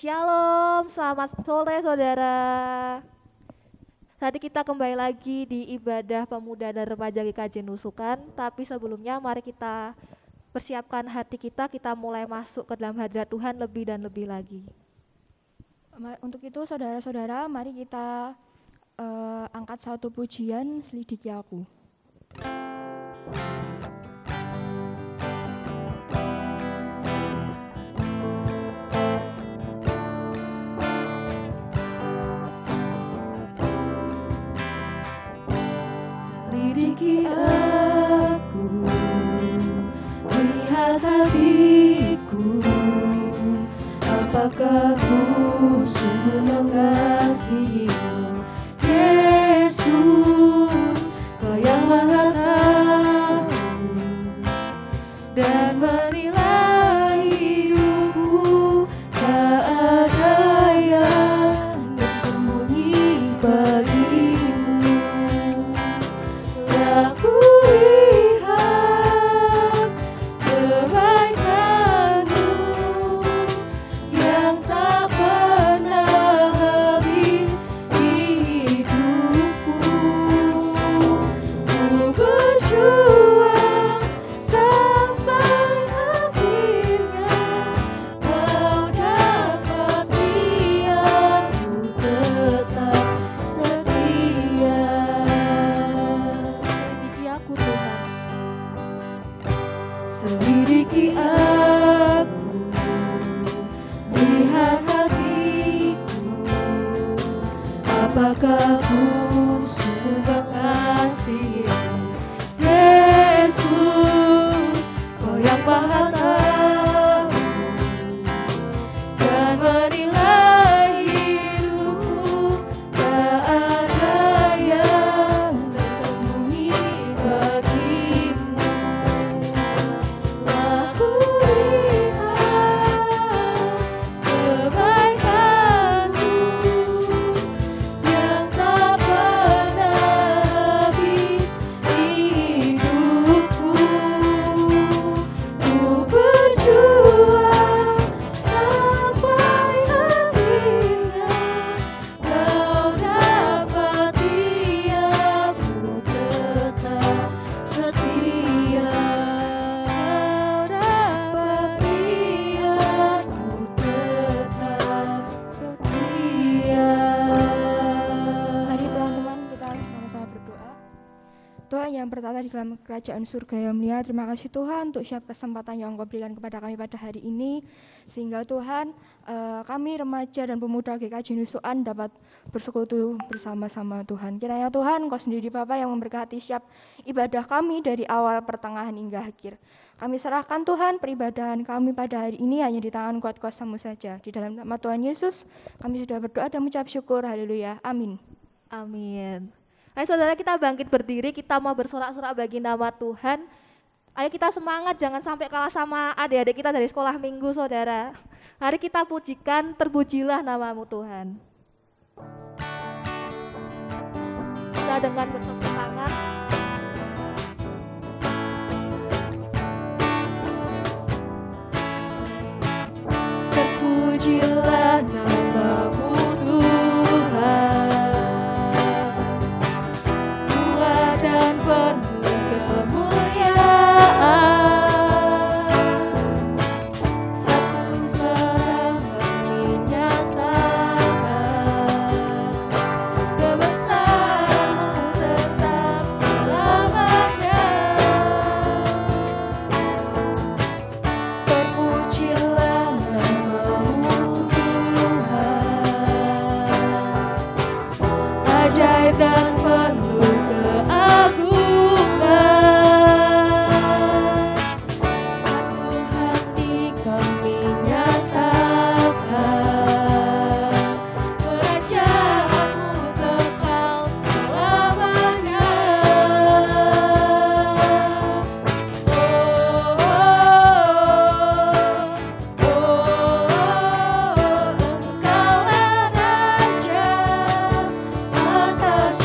Shalom, selamat sore saudara. Tadi kita kembali lagi di ibadah pemuda dan remaja GKJ Nusukan. Tapi sebelumnya mari kita persiapkan hati kita mulai masuk ke dalam hadirat Tuhan lebih dan lebih lagi. Untuk itu saudara-saudara, mari kita angkat satu pujian, Selidiki Aku. Selidiki aku, lihat hatiku, apakah ku sungguh mengasihimu, Yesus, Kau yang Maha Tahu, dan menilai hidupku, tak ada yang bersembunyi bagimu. Aku lihat kebaikan-Mu yang tak pernah habis di hidupku. Ku berjuang sampai akhirnya Kau dapati aku tetap setia. Selidiki aku, lihat hatiku, apakah ku sungguh mengasihimu, Yesus, Kau yang Maha Tahu, dan menilai hidupku, tak ada yang tersembunyi bagimu. Aku lihat kebaikan-Mu yang tak pernah habis di hidupku. Ku berjuang sampai akhirnya Kau dapati aku tetap setia. Kau dapati aku tetap setia. Mari teman-teman kita sama-sama berdoa. Tuhan yang bertata di dalam kerajaan surga yang mulia, terima kasih Tuhan untuk setiap kesempatan yang Engkau berikan kepada kami pada hari ini, sehingga Tuhan kami remaja dan pemuda GKJ Nusukan dapat bersekutu bersama-sama Tuhan. Kiranya Tuhan Engkau sendiri Bapa yang memberkati setiap ibadah kami dari awal, pertengahan hingga akhir. Kami serahkan Tuhan peribadahan kami pada hari ini hanya di tangan kuat kuasa-Mu saja. Di dalam nama Tuhan Yesus kami sudah berdoa dan mengucap syukur. Haleluya. Amin. Amin. Ayo saudara, kita bangkit berdiri, kita mau bersorak-sorak bagi nama Tuhan. Ayo kita semangat, jangan sampai kalah sama adik-adik kita dari sekolah minggu saudara. Mari kita pujikan, terpujilah nama-Mu Tuhan. Bisa dengan bertepuk tangan. Terpujilah nama-Mu Tuhan, kuat dan penuh kemuliaan. Satu suara kami nyatakan, kebesaran-Mu tetap selamanya. Terpujilah nama-Mu Tuhan, ajaib dan penuh keagungan. Satu hati kami nyatakan, kerajaan-Mu kekal selamanya. Engkaulah Raja atas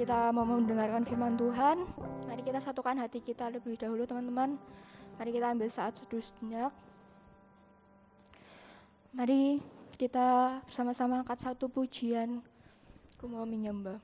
kita mau mendengarkan firman Tuhan, mari kita satukan hati kita lebih dahulu teman-teman. Mari kita ambil saat seduh sejenak. Mari kita bersama-sama angkat satu pujian, Ku Mau Menyembah.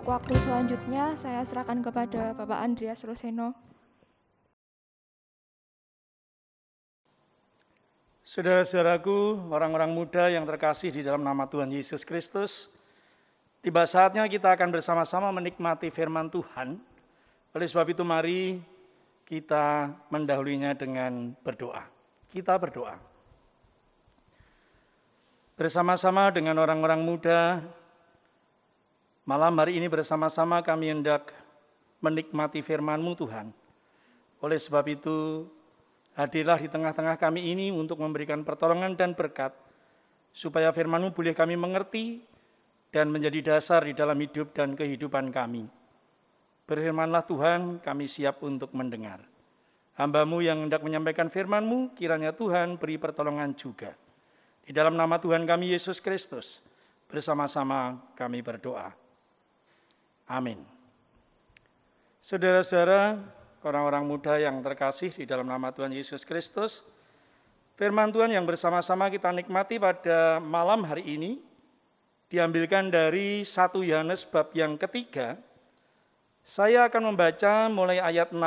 Waktu selanjutnya saya serahkan kepada Bapak Andreas Roseno. Saudara-saudaraku, orang-orang muda yang terkasih di dalam nama Tuhan Yesus Kristus, tiba saatnya kita akan bersama-sama menikmati firman Tuhan. Oleh sebab itu mari kita mendahulunya dengan berdoa. Kita berdoa. Bersama-sama dengan orang-orang muda, malam hari ini bersama-sama kami hendak menikmati firman-Mu Tuhan. Oleh sebab itu, hadirlah di tengah-tengah kami ini untuk memberikan pertolongan dan berkat, supaya firman-Mu boleh kami mengerti dan menjadi dasar di dalam hidup dan kehidupan kami. Berfirmanlah Tuhan, kami siap untuk mendengar. Hamba-Mu yang hendak menyampaikan firman-Mu, kiranya Tuhan beri pertolongan juga. Di dalam nama Tuhan kami Yesus Kristus, bersama-sama kami berdoa. Amin. Saudara-saudara, orang-orang muda yang terkasih di dalam nama Tuhan Yesus Kristus, Firman Tuhan yang bersama-sama kita nikmati pada malam hari ini diambilkan dari 1 Yohanes bab yang ketiga. Saya akan membaca mulai ayat 16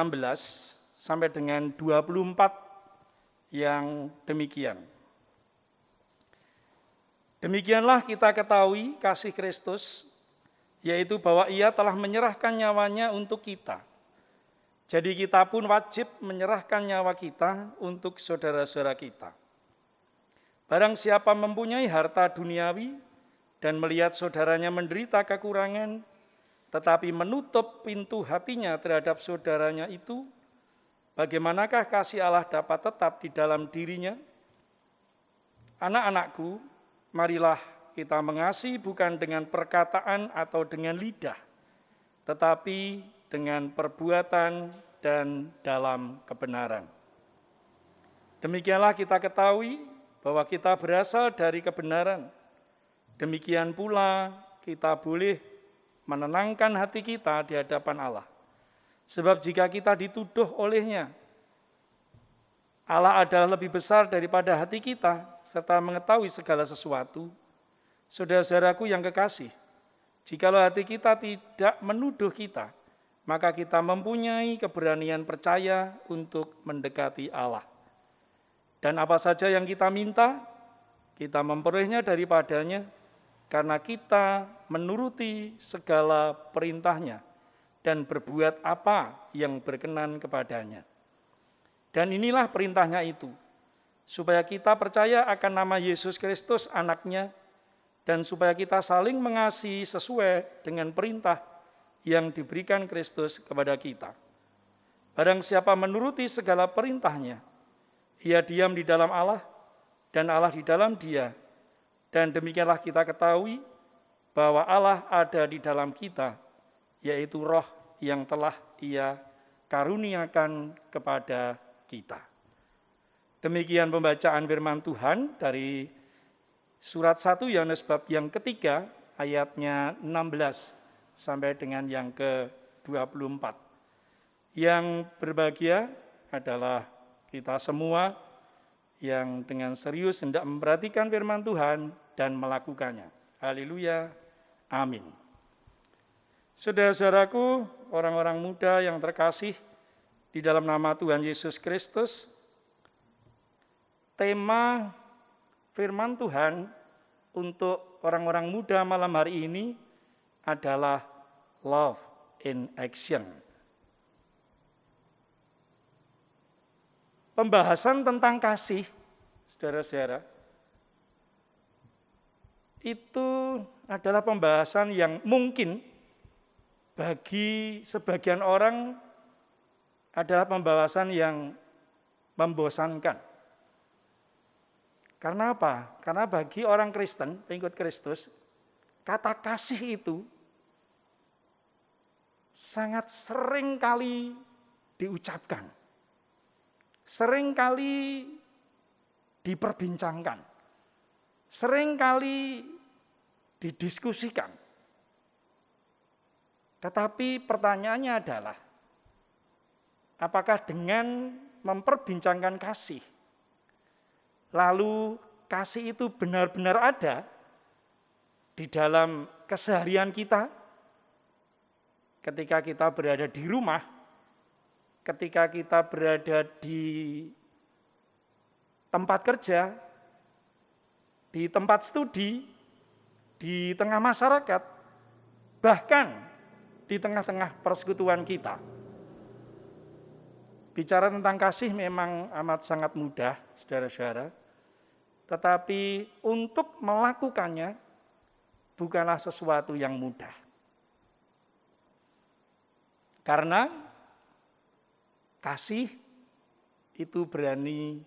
sampai dengan 24 yang demikian. Demikianlah kita ketahui kasih Kristus, yaitu bahwa Ia telah menyerahkan nyawanya untuk kita. Jadi kita pun wajib menyerahkan nyawa kita untuk saudara-saudara kita. Barang siapa mempunyai harta duniawi dan melihat saudaranya menderita kekurangan, tetapi menutup pintu hatinya terhadap saudaranya itu, bagaimanakah kasih Allah dapat tetap di dalam dirinya? Anak-anakku, marilah kita mengasihi bukan dengan perkataan atau dengan lidah, tetapi dengan perbuatan dan dalam kebenaran. Demikianlah kita ketahui bahwa kita berasal dari kebenaran. Demikian pula kita boleh menenangkan hati kita di hadapan Allah. Sebab jika kita dituduh olehnya, Allah adalah lebih besar daripada hati kita, serta mengetahui segala sesuatu. Saudara-saudaraku yang kekasih, jikalau hati kita tidak menuduh kita, maka kita mempunyai keberanian percaya untuk mendekati Allah. Dan apa saja yang kita minta, kita memperolehnya daripadanya, karena kita menuruti segala perintahnya dan berbuat apa yang berkenan kepadanya. Dan inilah perintahnya itu, supaya kita percaya akan nama Yesus Kristus anaknya, dan supaya kita saling mengasihi sesuai dengan perintah yang diberikan Kristus kepada kita. Barang siapa menuruti segala perintahnya, ia diam di dalam Allah, dan Allah di dalam dia. Dan demikianlah kita ketahui bahwa Allah ada di dalam kita, yaitu Roh yang telah Ia karuniakan kepada kita. Demikian pembacaan firman Tuhan dari surat 1 Yohanes bab yang ketiga, ayatnya 16 sampai dengan yang ke-24. Yang berbahagia adalah kita semua yang dengan serius hendak memperhatikan firman Tuhan dan melakukannya. Haleluya, amin. Saudara-saudaraku, orang-orang muda yang terkasih di dalam nama Tuhan Yesus Kristus, tema firman Tuhan untuk orang-orang muda malam hari ini adalah love in action. Pembahasan tentang kasih, saudara-saudara, itu adalah pembahasan yang mungkin bagi sebagian orang adalah pembahasan yang membosankan. Karena apa? Karena bagi orang Kristen, pengikut Kristus, kata kasih itu sangat sering kali diucapkan, sering kali diperbincangkan, sering kali didiskusikan. Tetapi pertanyaannya adalah, apakah dengan memperbincangkan kasih, lalu kasih itu benar-benar ada di dalam keseharian kita? Ketika kita berada di rumah, ketika kita berada di tempat kerja, di tempat studi, di tengah masyarakat, bahkan di tengah-tengah persekutuan kita. Bicara tentang kasih memang amat sangat mudah, saudara-saudara. Tetapi untuk melakukannya bukanlah sesuatu yang mudah. Karena kasih itu berani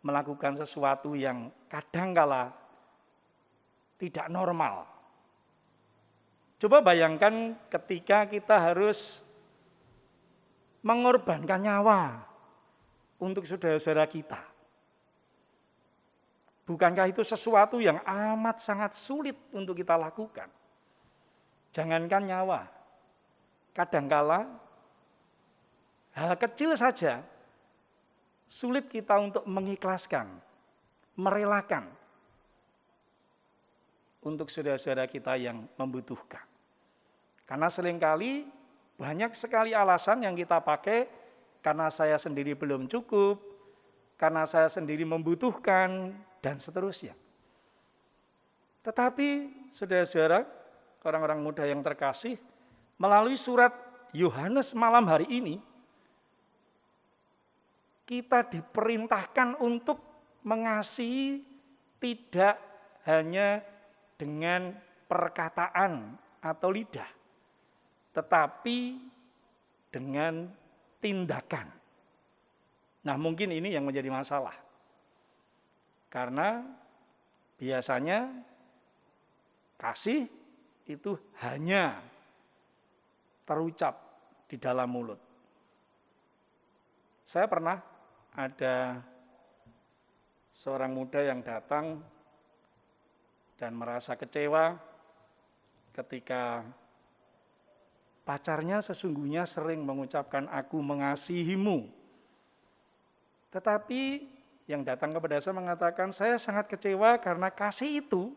melakukan sesuatu yang kadangkala tidak normal. Coba bayangkan ketika kita harus mengorbankan nyawa untuk saudara-saudara kita. Bukankah itu sesuatu yang amat sangat sulit untuk kita lakukan? Jangankan nyawa, kadangkala hal kecil saja sulit kita untuk mengikhlaskan, merelakan untuk saudara-saudara kita yang membutuhkan. Karena seringkali banyak sekali alasan yang kita pakai, karena saya sendiri belum cukup, karena saya sendiri membutuhkan, dan seterusnya. Tetapi saudara-saudara, orang-orang muda yang terkasih, melalui surat Yohanes malam hari ini, kita diperintahkan untuk mengasihi tidak hanya dengan perkataan atau lidah, tetapi dengan tindakan. Nah, mungkin ini yang menjadi masalah. Karena biasanya kasih itu hanya terucap di dalam mulut. Saya pernah ada seorang muda yang datang dan merasa kecewa ketika pacarnya sesungguhnya sering mengucapkan aku mengasihimu. Tetapi yang datang kepada saya mengatakan, saya sangat kecewa karena kasih itu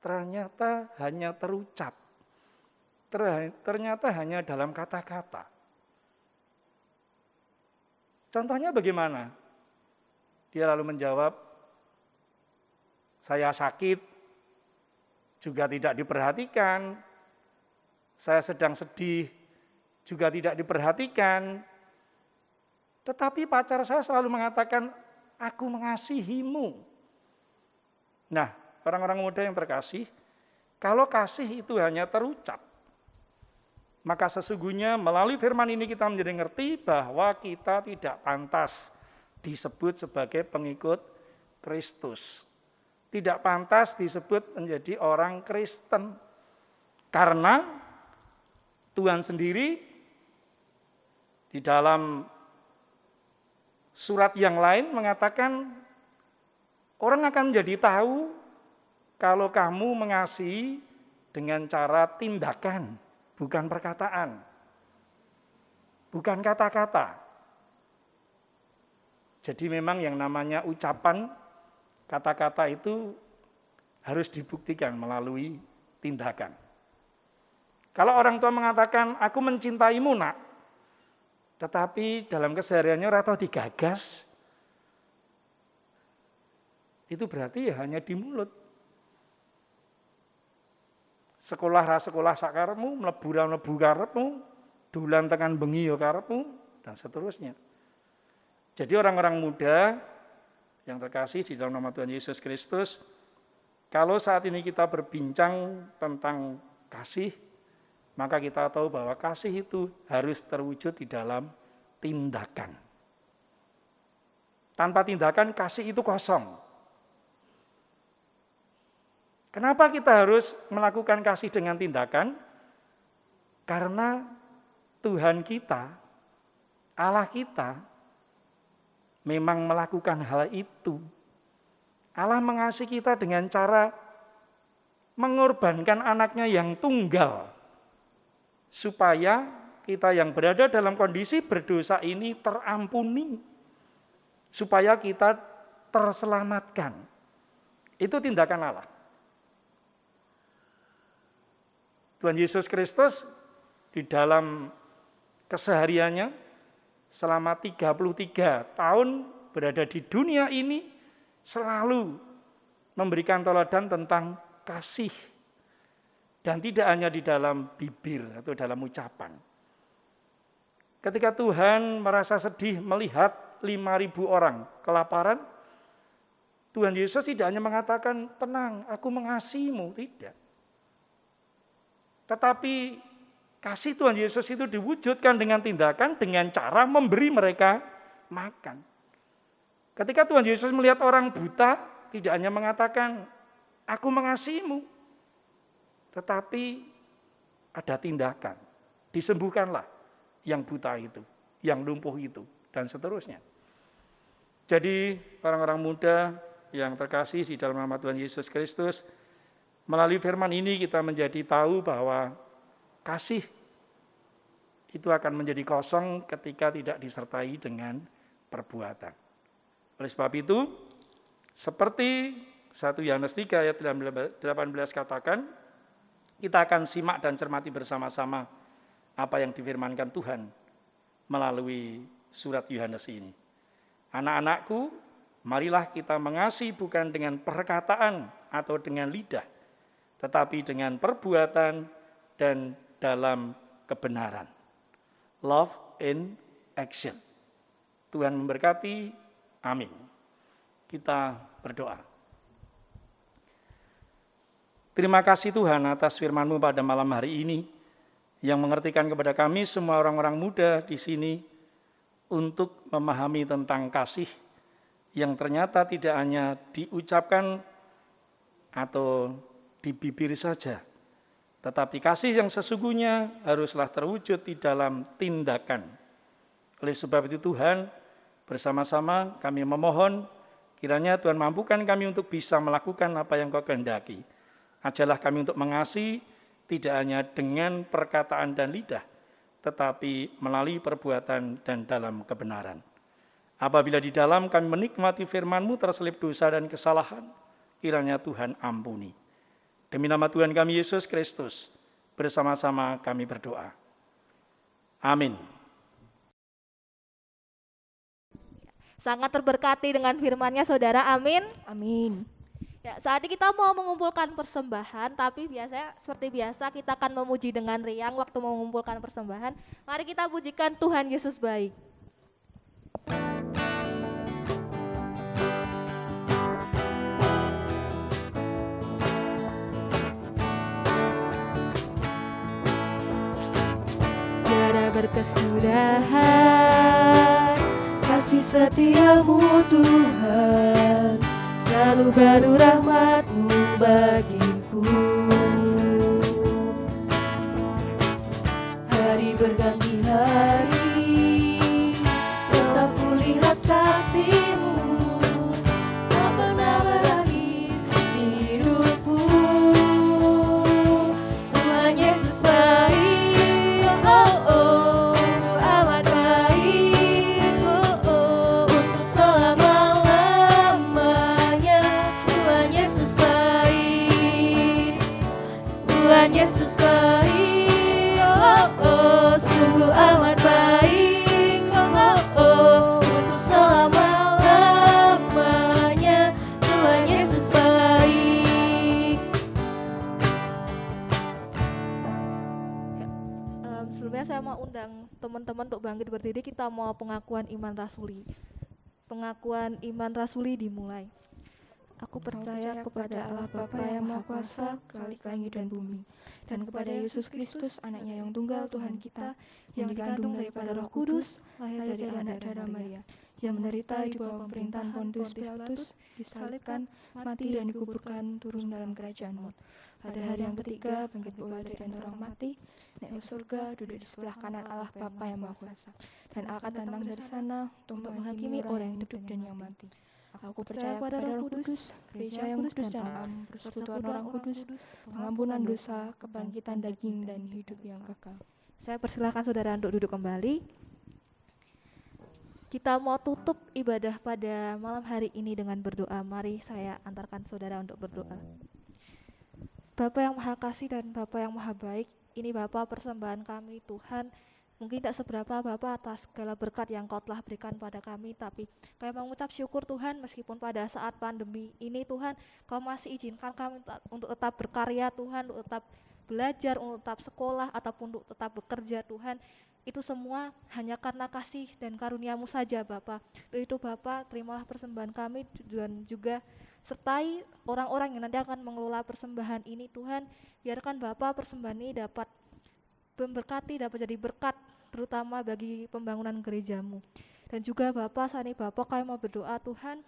ternyata hanya terucap. Ternyata hanya dalam kata-kata. Contohnya bagaimana? Dia lalu menjawab, saya sakit, juga tidak diperhatikan. Saya sedang sedih, juga tidak diperhatikan. Tetapi pacar saya selalu mengatakan, aku mengasihimu. Nah, orang-orang muda yang terkasih, kalau kasih itu hanya terucap, maka sesungguhnya melalui firman ini kita menjadi ngerti bahwa kita tidak pantas disebut sebagai pengikut Kristus. Tidak pantas disebut menjadi orang Kristen. Karena Tuhan sendiri di dalam surat yang lain mengatakan orang akan menjadi tahu kalau kamu mengasihi dengan cara tindakan, bukan perkataan, bukan kata-kata. Jadi memang yang namanya ucapan, kata-kata itu harus dibuktikan melalui tindakan. Kalau orang tua mengatakan, aku mencintaimu nak, tetapi dalam kesehariannya ora tau digagas, itu berarti hanya di mulut. Sekolah ra sekolah sakarepmu, mlebu ra mlebu karepmu, dolan tekan bengi ya karepmu, dan seterusnya. Jadi orang-orang muda yang terkasih di dalam nama Tuhan Yesus Kristus, kalau saat ini kita berbincang tentang kasih, maka kita tahu bahwa kasih itu harus terwujud di dalam tindakan. Tanpa tindakan kasih itu kosong. Kenapa kita harus melakukan kasih dengan tindakan? Karena Tuhan kita, Allah kita, memang melakukan hal itu. Allah mengasihi kita dengan cara mengorbankan anaknya yang tunggal, supaya kita yang berada dalam kondisi berdosa ini terampuni, supaya kita terselamatkan. Itu tindakan Allah. Tuhan Yesus Kristus di dalam kesehariannya selama 33 tahun berada di dunia ini selalu memberikan teladan tentang kasih. Dan tidak hanya di dalam bibir atau dalam ucapan. Ketika Tuhan merasa sedih melihat 5.000 orang kelaparan, Tuhan Yesus tidak hanya mengatakan, tenang, aku mengasihimu, tidak. Tetapi kasih Tuhan Yesus itu diwujudkan dengan tindakan, dengan cara memberi mereka makan. Ketika Tuhan Yesus melihat orang buta, tidak hanya mengatakan, aku mengasihimu, tetapi ada tindakan. Disembuhkanlah yang buta itu, yang lumpuh itu, dan seterusnya. Jadi orang-orang muda yang terkasih di dalam nama Tuhan Yesus Kristus, melalui firman ini kita menjadi tahu bahwa kasih itu akan menjadi kosong ketika tidak disertai dengan perbuatan. Oleh sebab itu, seperti 1 Yohanes 3 ayat 18 katakan, kita akan simak dan cermati bersama-sama apa yang difirmankan Tuhan melalui surat Yohanes ini. Anak-anakku, marilah kita mengasihi bukan dengan perkataan atau dengan lidah, tetapi dengan perbuatan dan dalam kebenaran. Love in action. Tuhan memberkati. Amin. Kita berdoa. Terima kasih Tuhan atas firman-Mu pada malam hari ini yang mengertikan kepada kami semua orang-orang muda di sini untuk memahami tentang kasih yang ternyata tidak hanya diucapkan atau di bibir saja, tetapi kasih yang sesungguhnya haruslah terwujud di dalam tindakan. Oleh sebab itu Tuhan, bersama-sama kami memohon kiranya Tuhan mampukan kami untuk bisa melakukan apa yang Kau kehendaki. Ajarlah kami untuk mengasihi tidak hanya dengan perkataan dan lidah, tetapi melalui perbuatan dan dalam kebenaran. Apabila di dalam kami menikmati firman-Mu terselip dosa dan kesalahan, kiranya Tuhan ampuni. Demi nama Tuhan kami Yesus Kristus, bersama-sama kami berdoa. Amin. Sangat terberkati dengan firman-Nya saudara, amin. Amin. Ya, saat ini kita mau mengumpulkan persembahan, tapi biasanya seperti biasa kita akan memuji dengan riang waktu mengumpulkan persembahan. Mari kita pujikan Tuhan Yesus baik. Tiada berkesudahan kasih setia-Mu Tuhan, selalu baru rahmat-Mu bagiku. Hari berganti hari, tetap kulihat kasih-Mu, tak pernah berakhir di hidupku. Tuhan Yesus baik, oh oh, sungguh amat baik, oh oh, untuk selama-lamanya. Tuhan Yesus baik, Tuhan Yesus baik, oh oh, sungguh amat baik, oh oh, untuk selama-lamanya. Tuhan Yesus baik. Sebelumnya saya mau undang teman-teman untuk bangkit berdiri, kita mau pengakuan iman rasuli. Pengakuan iman rasuli dimulai. Aku percaya kepada Allah Bapa yang Maha Kuasa, Khalik langit dan bumi, dan kepada Yesus Kristus, anaknya yang tunggal Tuhan kita, yang dikandung daripada Roh Kudus, lahir dari anak darah Maria, yang menderita di bawah pemerintahan Pontius Pilatus, disalibkan, mati dan dikuburkan, turun dalam kerajaan maut. Pada hari yang ketiga, bangkit pula dari antara orang mati, naik ke surga, duduk di sebelah kanan Allah Bapa yang Maha Kuasa, dan akan datang dari sana untuk menghakimi orang yang hidup dan yang mati. Aku percaya kepada Roh Kudus, gereja yang kudus dan am, persekutuan orang kudus, pengampunan dosa, kebangkitan daging dan hidup yang kekal. Saya persilakan saudara untuk duduk kembali. Kita mau tutup ibadah pada malam hari ini dengan berdoa. Mari saya antarkan saudara untuk berdoa. Bapa yang Maha Kasih dan Bapa yang Maha Baik, ini Bapa persembahan kami Tuhan. Mungkin tidak seberapa Bapa atas segala berkat yang Kau telah berikan pada kami, tapi kami mengucap syukur Tuhan meskipun pada saat pandemi ini Tuhan Kau masih izinkan kami untuk tetap berkarya Tuhan, untuk tetap belajar, untuk tetap sekolah ataupun untuk tetap bekerja Tuhan. Itu semua hanya karena kasih dan karunia-Mu saja Bapa. Itu Bapa, terimalah persembahan kami dan juga sertai orang-orang yang nanti akan mengelola persembahan ini Tuhan. Biarkan Bapa persembahan ini dapat memberkati, dapat jadi berkat terutama bagi pembangunan gereja-Mu. Dan juga Bapa, saat ini Bapa kami mau berdoa Tuhan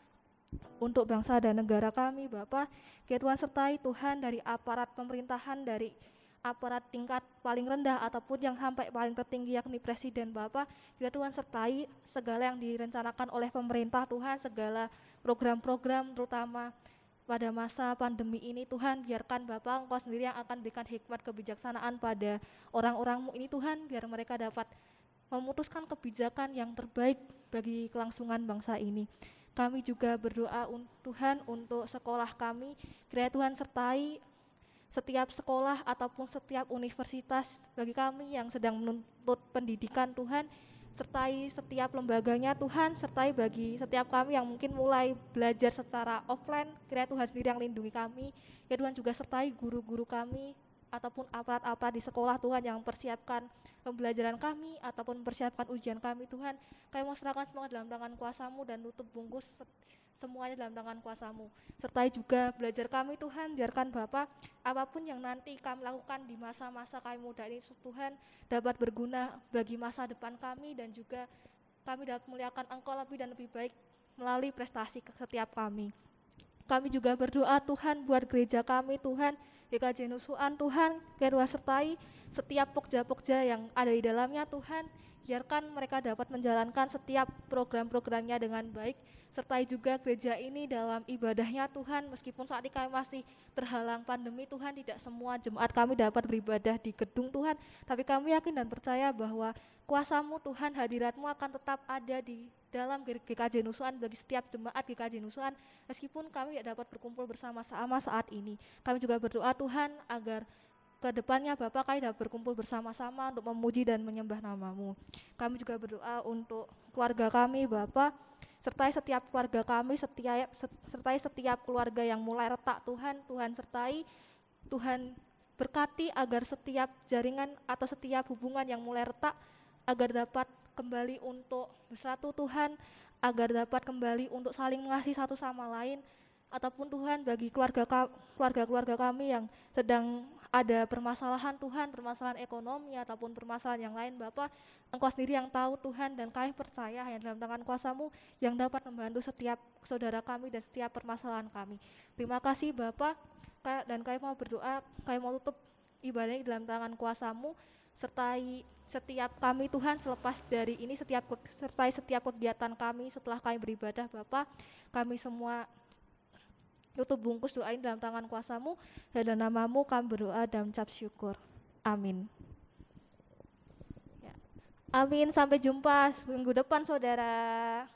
untuk bangsa dan negara kami Bapa. Kiranya Tuhan sertai Tuhan dari aparat pemerintahan, dari aparat tingkat paling rendah ataupun yang sampai paling tertinggi yakni presiden Bapa. Kiranya Tuhan sertai segala yang direncanakan oleh pemerintah Tuhan, segala program-program terutama pada masa pandemi ini Tuhan. Biarkan Bapa Engkau sendiri yang akan berikan hikmat kebijaksanaan pada orang-orang-Mu ini Tuhan, biar mereka dapat memutuskan kebijakan yang terbaik bagi kelangsungan bangsa ini. Kami juga berdoa Tuhan untuk sekolah kami, kiranya Tuhan sertai setiap sekolah ataupun setiap universitas bagi kami yang sedang menuntut pendidikan Tuhan, sertai setiap lembaganya Tuhan, sertai bagi setiap kami yang mungkin mulai belajar secara offline, kiranya Tuhan sendiri yang lindungi kami, ya Tuhan juga sertai guru-guru kami ataupun aparat-aparat di sekolah Tuhan yang mempersiapkan pembelajaran kami ataupun mempersiapkan ujian kami Tuhan. Kami mau serahkan semua dalam tangan kuasa-Mu dan tutup bungkus semuanya dalam tangan kuasa-Mu. Sertai juga belajar kami Tuhan, biarkan Bapa apapun yang nanti kami lakukan di masa-masa kami muda ini Tuhan dapat berguna bagi masa depan kami dan juga kami dapat memuliakan Engkau lebih dan lebih baik melalui prestasi setiap kami. Kami juga berdoa Tuhan buat gereja kami Tuhan, GKJ Nusukan Tuhan, kiranya sertai setiap pokja-pokja yang ada di dalamnya Tuhan, biarkan mereka dapat menjalankan setiap program-programnya dengan baik, sertai juga gereja ini dalam ibadahnya Tuhan, meskipun saat ini kami masih terhalang pandemi Tuhan, tidak semua jemaat kami dapat beribadah di gedung Tuhan, tapi kami yakin dan percaya bahwa kuasa-Mu Tuhan, hadirat-Mu akan tetap ada di dalam GKJ Nusukan bagi setiap jemaat GKJ Nusukan, meskipun kami tidak dapat berkumpul bersama-sama saat ini. Kami juga berdoa Tuhan agar ke depannya Bapak kami dapat berkumpul bersama-sama untuk memuji dan menyembah nama-Mu. Kami juga berdoa untuk keluarga kami Bapak, sertai setiap keluarga kami, sertai setiap keluarga yang mulai retak Tuhan, Tuhan sertai, Tuhan berkati agar setiap jaringan atau setiap hubungan yang mulai retak agar dapat kembali untuk bersatu Tuhan, agar dapat kembali untuk saling mengasihi satu sama lain, ataupun Tuhan bagi keluarga kami yang sedang ada permasalahan Tuhan, permasalahan ekonomi ataupun permasalahan yang lain Bapak, Engkau sendiri yang tahu Tuhan, dan kami percaya hanya dalam tangan kuasa-Mu yang dapat membantu setiap saudara kami dan setiap permasalahan kami. Terima kasih Bapak, dan kami mau berdoa, kami mau tutup ibadah ini dalam tangan kuasa-Mu, sertai setiap kami Tuhan selepas dari ini, sertai setiap kegiatan kami setelah kami beribadah Bapak, kami semua tutup bungkus doa ini dalam tangan kuasa-Mu, dan dalam nama-Mu kami berdoa dan mengucap syukur. Amin. Ya. Amin, sampai jumpa minggu depan saudara.